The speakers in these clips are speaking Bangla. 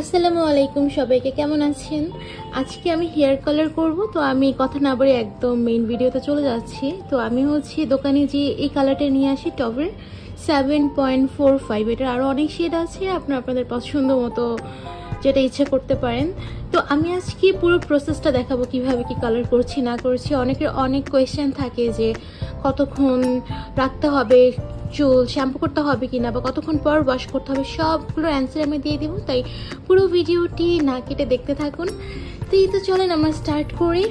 আসসালামু আলাইকুম সবাইকে, কেমন আছেন? আজকে আমি হেয়ার কালার করব, তো আমি কথা না বলে একদম মেইন ভিডিওতে চলে যাচ্ছি। তো আমি দোকানে যে এই কালারটা নিয়ে আসি টবের 7.45। এটার আরও অনেক শেড আছে, আপনাদের পছন্দ মতো যেটা ইচ্ছা করতে পারেন। তো আমি আজকে পুরো প্রসেসটা দেখাবো কিভাবে কি কালার করছি না করছি। অনেকের অনেক কোয়েশ্চেন থাকে যে কতক্ষণ রাখতে হবে, চুল শ্যাম্পু করতে হবে কিনা, বা কতক্ষণ পর ওয়াশ করতে হবে, সবগুলো অ্যান্সার আমি দিয়ে দিব। তাই পুরো ভিডিওটি না কেটে দেখতে থাকুন। তো এই তো চলেন আমরা স্টার্ট করি।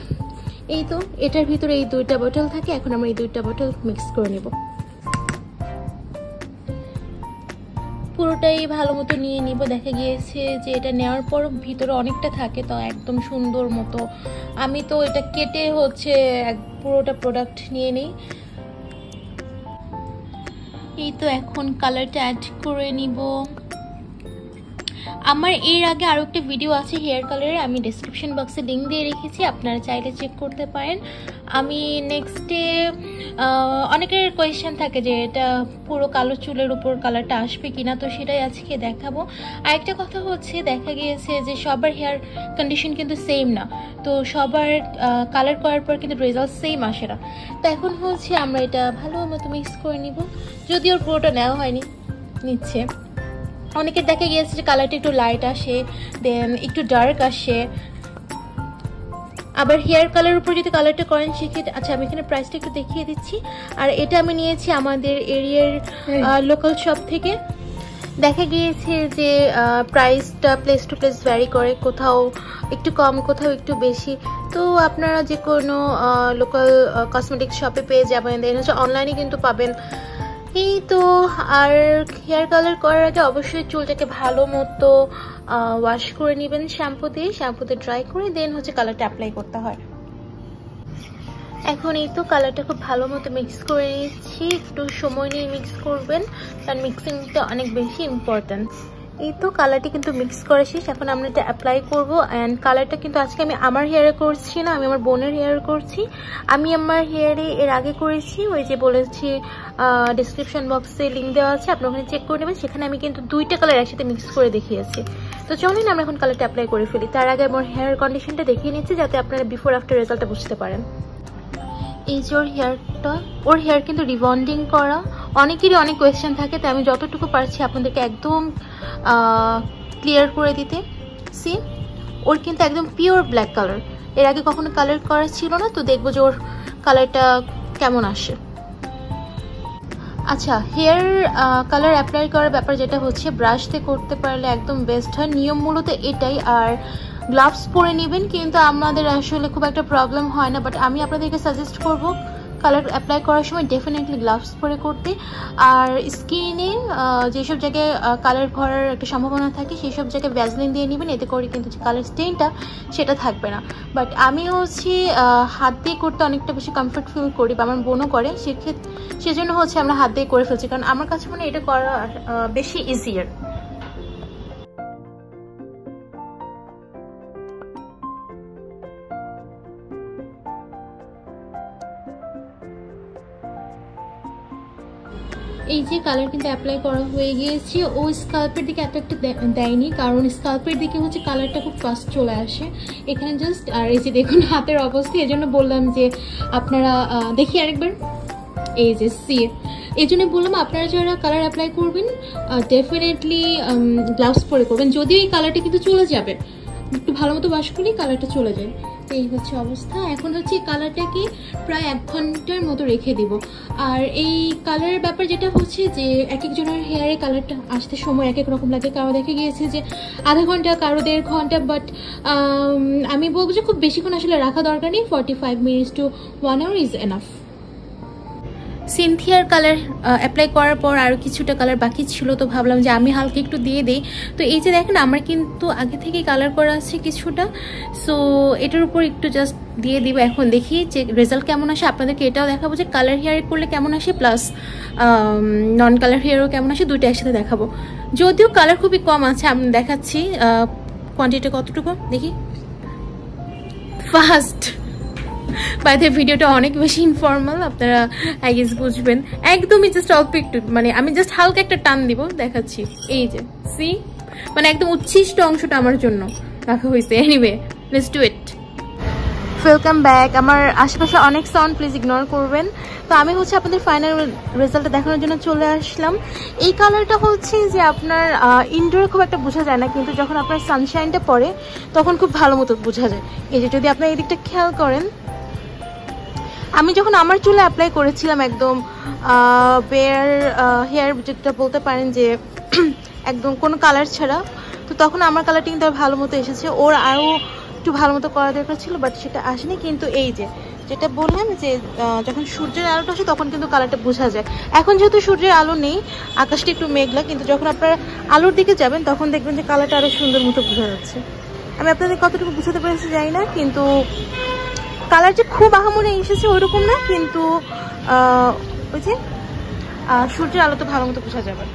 এই তো এটার ভিতরে এই দুইটা বোতল থাকে, এখন আমরা এই দুইটা বোতল মিক্স করে নেব। পুরোটাই ভালো মতো নিয়ে নিব। দেখা গিয়েছে যে এটা নেওয়ার পর ভিতরে অনেকটা থাকে, তো একদম সুন্দর মতো আমি তো এটা কেটে পুরোটা প্রোডাক্ট নিয়ে নিই। এই তো এখন কালারটা অ্যাড করে নিব। আমার এর আগে আরও একটা ভিডিও আছে হেয়ার কালারের, আমি ডেসক্রিপশন বক্সে লিঙ্ক দিয়ে রেখেছি, আপনারা চাইলে চেক করতে পারেন। আমি নেক্সটে অনেকের কোয়েশ্চেন থাকে যে এটা পুরো কালো চুলের উপর কালারটা আসবে কিনা, তো সেটাই আজকে দেখাবো। আরেকটা কথা দেখা গিয়েছে যে সবার হেয়ার কন্ডিশন কিন্তু সেম না, তো সবার কালার করার পর কিন্তু রেজাল্ট সেম আসে না। তো এখন আমরা এটা ভালো মতো মিক্স করে নিব। যদিও পুরোটা নেওয়া হয়নি, নিচ্ছে। অনেকের দেখা গিয়েছে যে কালারটা একটু লাইট আসে, দেন একটু ডার্ক আসে। আবার হেয়ার কালার উপর যদি কালারটা করেন সেক্ষেত্রে, আচ্ছা আমি এখানে প্রাইসটা একটু দেখিয়ে দিচ্ছি। আর এটা আমি নিয়েছি আমাদের এরিয়ার লোকাল শপ থেকে। দেখা গিয়েছে যে প্রাইসটা প্লেস টু প্লেস ভ্যারি করে, কোথাও একটু কম কোথাও একটু বেশি। তো আপনারা যে কোনো লোকাল কসমেটিক্স শপে পেয়ে যাবেন, দেন অনলাইনে কিন্তু পাবেন। এই তো আর হেয়ার কালার করার আগে অবশ্যই চুলটাকে ভালো মতো ওয়াশ করে নেবেন শ্যাম্পুতে ড্রাই করে, দেন কালারটা অ্যাপ্লাই করতে হয়। এখন এই তো কালারটা খুব ভালো মতো মিক্স করে নিচ্ছি। একটু সময় নিয়ে মিক্স করবেন, কারণ মিক্সিংটা অনেক বেশি ইম্পর্ট্যান্ট। এই তো কালারটি কিন্তু মিক্স করা শেষ, এখন আমরা এটা অ্যাপ্লাই করবো। অ্যান্ড কালারটা কিন্তু আজকে আমি আমার হেয়ারে করছি না, আমি আমার বোনের হেয়ারে করছি। আমি আমার হেয়ারে এর আগে করেছি, ওই যে বলেছি ডিসক্রিপশন বক্সে লিঙ্ক দেওয়া আছে, আপনি ওখানে চেক করে নেবেন। সেখানে আমি কিন্তু দুইটা কালার একসাথে মিক্স করে দেখিয়েছি। তো চলুন আমরা এখন কালারটা অ্যাপ্লাই করে ফেলি। তার আগে আমার হেয়ার কন্ডিশনটা দেখিয়ে নিচ্ছি, যাতে আপনারা বিফোর আফটার রেজাল্টটা বুঝতে পারেন। এই যে ওর হেয়ার কিন্তু রিবন্ডিং করা। অনেকেরই অনেক কোয়েশ্চেন থাকে, তো আমি যতটুকু পারছি আপনাদেরকে একদম ক্লিয়ার করে দিতে। সি ওর কিন্তু একদম পিওর ব্ল্যাক কালার, এর আগে কখনো কালার করা ছিল না, তো দেখবো যে ওর কালারটা কেমন আসে। আচ্ছা, হেয়ার কালার অ্যাপ্লাই করার ব্যাপার যেটা ব্রাশ দিয়ে করতে পারলে একদম বেস্ট হয়। নিয়ম মূলত এটাই। আর গ্লাভস পরে নেবেন, কিন্তু আমাদের আসলে খুব একটা প্রবলেম হয় না, বাট আমি আপনাদেরকে সাজেস্ট করব কালার অ্যাপ্লাই করার সময় ডেফিনেটলি গ্লাভস পরে করতে। আর স্কিনে যেসব জায়গায় কালার ভরার একটা সম্ভাবনা থাকে সেই সব জায়গায় ভ্যাসলিন দিয়ে নেবেন, এতে করে কিন্তু যে কালার স্টেনটা সেটা থাকবে না। বাট আমি হাত দিয়ে করতে অনেকটা বেশি কমফর্ট ফিল করি, বা আমার বোনও করে, সেজন্য আমরা হাত দিয়ে করে ফেলছি, কারণ আমার কাছে মনে হয় এটা করা বেশি ইজিয়ার। এই যে কালার কিন্তু অ্যাপ্লাই করা হয়ে গিয়েছে। ও স্কাল্পের দিকে এত একটা দেয়নি, কারণ স্কাল্পের দিকে কালারটা খুব ফাস্ট চলে আসে এখানে জাস্ট। আর এই যে দেখুন হাতের অবস্থা, এই জন্য বললাম যে আপনারা দেখি আরেকবার। এই যে এই জন্য বললাম আপনারা যারা কালার অ্যাপ্লাই করবেন ডেফিনেটলি গ্লাভস পরে করবেন। যদিও এই কালারটা কিন্তু চলে যাবে, একটু ভালো মতো ওয়াশ করলেই কালারটা চলে যায়। এই অবস্থা। এখন কালারটাকে প্রায় 1 ঘন্টার মতো রেখে দিব। আর এই কালারের ব্যাপার যেটা যে এক একজনের হেয়ারে কালারটা আসতে সময় এক এক রকম লাগে। কারো দেখা গিয়েছে যে আধা ঘন্টা, কারো 1.5 ঘন্টা, বাট আমি বলবো যে খুব বেশিক্ষণ আসলে রাখা দরকার নেই। 45 minutes to 1 hour is enough. সিনথিয়ার কালার অ্যাপ্লাই করার পর আরও কিছুটা কালার বাকি ছিল, তো ভাবলাম যে আমি হালকা একটু দিয়ে দিই। তো এই যে দেখেন আমার কিন্তু আগে থেকেই কালার করা আছে কিছুটা, সো এটার উপর একটু জাস্ট দিয়ে দিব। এখন দেখি যে রেজাল্ট কেমন আসে, আপনাদেরকে এটাও দেখাবো যে কালার হেয়ারে করলে কেমন আসে, প্লাস নন কালার হেয়ারও কেমন আসে, দুইটা একসাথে দেখাবো। যদিও কালার খুবই কম আছে, আমি দেখাচ্ছি কোয়ান্টিটি কতটুকু দেখি। ফার্স্ট বাই দ্য ভিডিওটা অনেক বেশি ইনফর্মাল, আপনারা আই গেস বুঝবেন। একদমই জাস্ট অল্প একটু, মানে আমি জাস্ট হালকা একটা টান দিব, দেখাচ্ছি। এই যে সি মানে একদম উচ্ছিষ্ট অংশটা আমার জন্য রাখা হয়েছে। Anyway let's do it. Welcome back. আমার আশেপাশে অনেক সাউন্ড, প্লিজ ইগনোর করবেন। তো আমি হচ্ছে আপনাদের ফাইনাল রেজাল্টটা দেখানোর জন্য চলে আসলাম। এই কালারটা হচ্ছে যে আপনার ইনডোরে খুব একটা বোঝা যায় না, কিন্তু যখন আপনার সানশাইনটা পড়ে তখন খুব ভালো মতো বোঝা যায়। এই যে যদি আপনার এই দিকটা খেয়াল করেন, আমি যখন আমার চুলে অ্যাপ্লাই করেছিলাম একদম বেয়ার হেয়ার, যেটা বলতে পারেন যে একদম কোনো কালার ছাড়া, তো তখন আমার কালারটা কিন্তু ভালো মতো এসেছে। ওর আরও একটু ভালো মতো করা দরকার ছিল, বাট সেটা আসেনি। কিন্তু এই যে যেটা বললাম যে যখন সূর্যের আলোটা আসে তখন কিন্তু কালারটা বোঝা যায়। এখন যেহেতু সূর্যের আলো নেই, আকাশটা একটু মেঘলা, কিন্তু যখন আপনারা আলোর দিকে যাবেন তখন দেখবেন যে কালারটা আরও সুন্দর মতো বোঝা যাচ্ছে। আমি আপনাদের কতটুকু বুঝাতে পেরেছি জানি না, কিন্তু কালার যে খুব আহামরি এসেছে ওইরকম না, কিন্তু ওই যে সূর্যের আলো তো ভালো মতো বোঝা যাবে।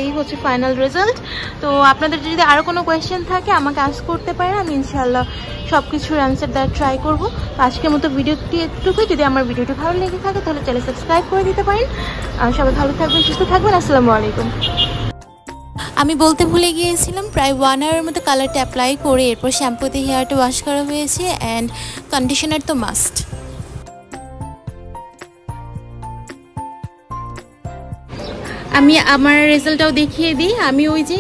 এই হচ্ছে ফাইনাল রেজাল্ট। তো আপনাদের যদি আরও কোনো কোয়েশ্চেন থাকে আমাকে আস্ক করতে পারেন, আমি ইনশাআল্লাহ সব কিছুর অ্যান্সার দেওয়ার ট্রাই করবো। তো আজকের মতো ভিডিওটি একটুকুই। যদি আমার ভিডিওটি ভালো লেগে থাকে তাহলে চ্যানেল সাবস্ক্রাইব করে দিতে পারেন। সবাই ভালো থাকবেন, সুস্থ থাকবেন। আসসালামু আলাইকুম। আমি বলতে ভুলে গিয়েছিলাম, প্রায় 1 আওয়ারের মতো কালারটা অ্যাপ্লাই করে এরপর শ্যাম্পু দিয়ে হেয়ারটা ওয়াশ করা হয়েছে, অ্যান্ড কন্ডিশনার তো মাস্ট। আমি আমার রেজাল্টটাও দেখিয়ে দিই। আমি ওই যে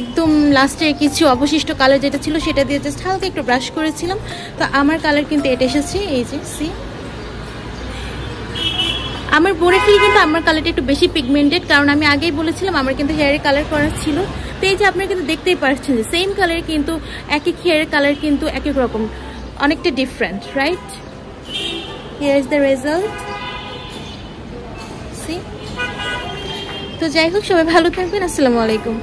একদম লাস্টে কিছু অবশিষ্ট কালার যেটা ছিল সেটা দিয়ে জাস্ট হালকা একটু ব্রাশ করেছিলাম। তো আমার কালার কিন্তু এটা এসেছে, এই যে সি। আমার বলে ফিল কিন্তু আমার কালারটা একটু বেশি পিগমেন্টেড, কারণ আমি আগেই বলেছিলাম আমার কিন্তু হেয়ারের কালার করা ছিল। তো এই যে আপনারা কিন্তু দেখতেই পাচ্ছেন যে সেম কালার, কিন্তু এক এক হেয়ারের কালার কিন্তু এক এক রকম, অনেকটা different, right? Here is the result, see. তো যাই হোক, সবাই ভালো থাকবেন। আসসালামু আলাইকুম।